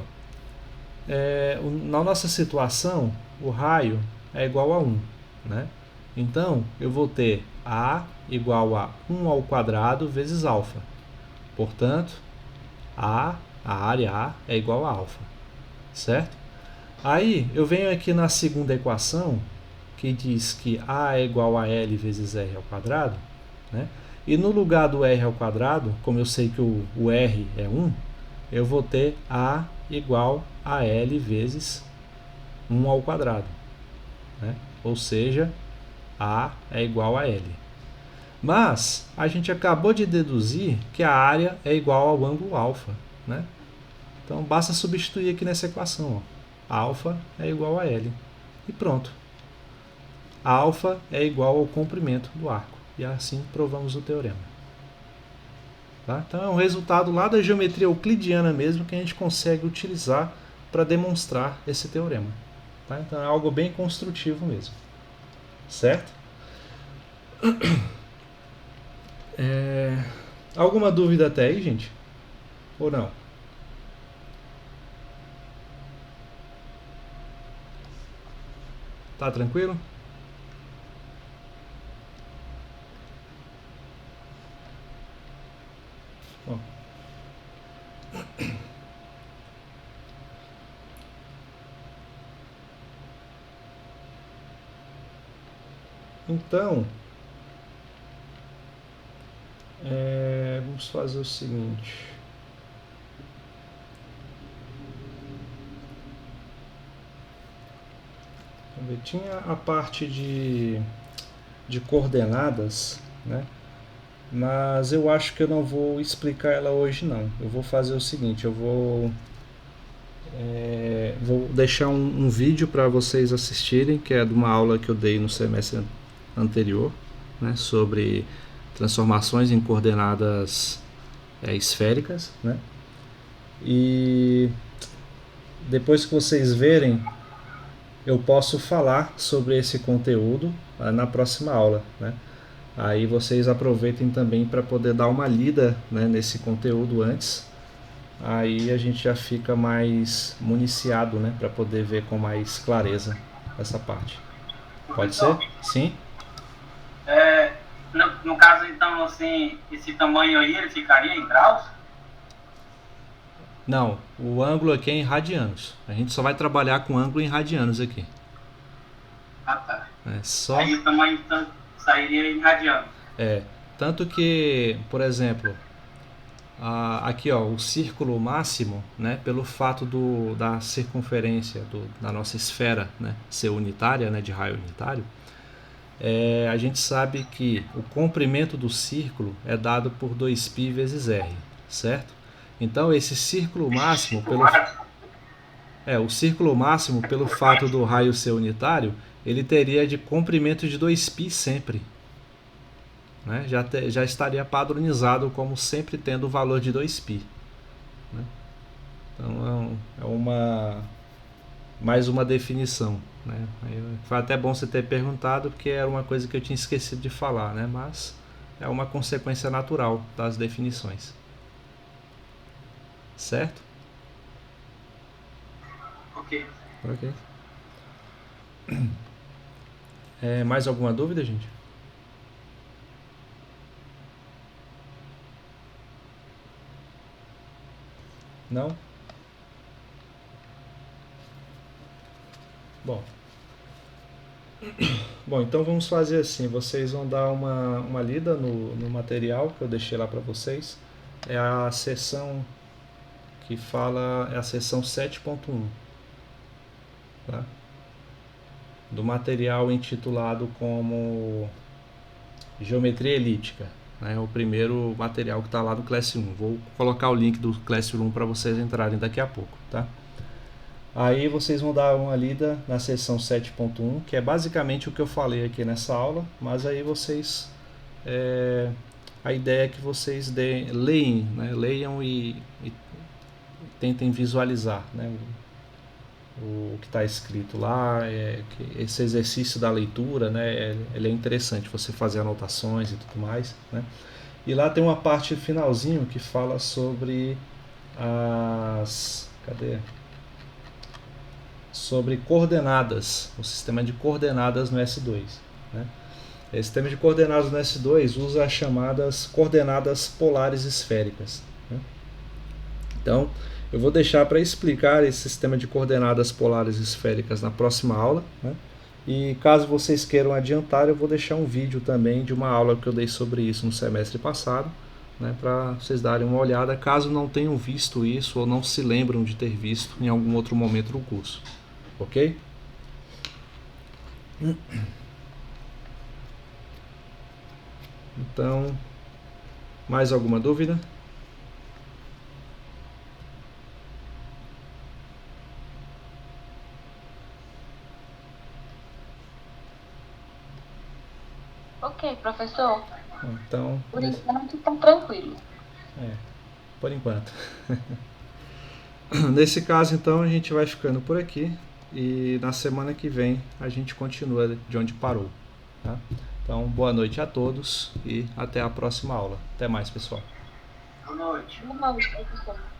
na nossa situação o raio é igual a 1, né? Então eu vou ter A igual a 1 ao quadrado vezes alfa. Portanto, a área A é igual a alfa, certo? Aí eu venho aqui na segunda equação que diz que A é igual a L vezes R ao quadrado, né? E no lugar do R ao quadrado, como eu sei que o R é 1, eu vou ter A igual a L vezes 1 ao quadrado, né? Ou seja, A é igual a L. Mas a gente acabou de deduzir que a área é igual ao ângulo alfa, né? Então basta substituir aqui nessa equação, ó. Alfa é igual a L. E pronto. Alfa é igual ao comprimento do arco. E assim provamos o teorema. Tá? Então é um resultado lá da geometria euclidiana mesmo que a gente consegue utilizar para demonstrar esse teorema. Tá? Então é algo bem construtivo mesmo. Certo? Alguma dúvida até aí, gente? Ou não? Tá tranquilo? Bom. Então, vamos fazer o seguinte. Tinha a parte de coordenadas, né? Mas eu acho que eu não vou explicar ela hoje não. Eu vou fazer o seguinte, eu vou deixar um vídeo para vocês assistirem, que é de uma aula que eu dei no semestre anterior, né, sobre transformações em coordenadas esféricas, né? E depois que vocês verem, eu posso falar sobre esse conteúdo na próxima aula, né? Aí vocês aproveitem também para poder dar uma lida, né, nesse conteúdo antes. Aí a gente já fica mais municiado, né, para poder ver com mais clareza essa parte. Pode ser? Sim? No caso, então, assim, esse tamanho aí, ele ficaria em graus? Não, o ângulo aqui é em radianos. A gente só vai trabalhar com ângulo em radianos aqui. Ah, tá. Só... Aí o tamanho então, sairia em radianos. Tanto que, por exemplo, aqui ó, o círculo máximo, né, pelo fato da circunferência da nossa esfera, né, ser unitária, né, de raio unitário, a gente sabe que o comprimento do círculo é dado por 2π vezes r, certo? Então esse círculo máximo, o círculo máximo, pelo fato do raio ser unitário, ele teria de comprimento de 2π sempre, né? Já estaria padronizado como sempre tendo o valor de 2π, né? Então mais uma definição, né? Foi até bom você ter perguntado, porque era uma coisa que eu tinha esquecido de falar, né? Mas é uma consequência natural das definições. Certo? Ok. Mais alguma dúvida, gente? Não? Bom, então vamos fazer assim, vocês vão dar uma lida no material que eu deixei lá para vocês. É a seção que fala, é a seção 7.1, tá? Do material intitulado como Geometria Elíptica, né? É o primeiro material que está lá no Classroom. Vou colocar o link do Classroom para vocês entrarem daqui a pouco, tá? Aí vocês vão dar uma lida na seção 7.1, que é basicamente o que eu falei aqui nessa aula, mas aí vocês, a ideia é que vocês leiam e tentem visualizar, né, o que está escrito lá. Que esse exercício da leitura, né, ele é interessante, você fazer anotações e tudo mais, né? E lá tem uma parte finalzinho que fala sobre sobre coordenadas, o sistema de coordenadas no S2, né? Esse sistema de coordenadas no S2 usa as chamadas coordenadas polares esféricas, né? Então, eu vou deixar para explicar esse sistema de coordenadas polares esféricas na próxima aula, né? E caso vocês queiram adiantar, eu vou deixar um vídeo também de uma aula que eu dei sobre isso no semestre passado, né, para vocês darem uma olhada, caso não tenham visto isso ou não se lembram de ter visto em algum outro momento do curso. Ok? Então, mais alguma dúvida? Ok, professor. Então, Por enquanto, tá tranquilo. por enquanto. Nesse caso, então, a gente vai ficando por aqui e na semana que vem a gente continua de onde parou, tá? Então, boa noite a todos e até a próxima aula. Até mais, pessoal. Boa noite. Boa noite, professor.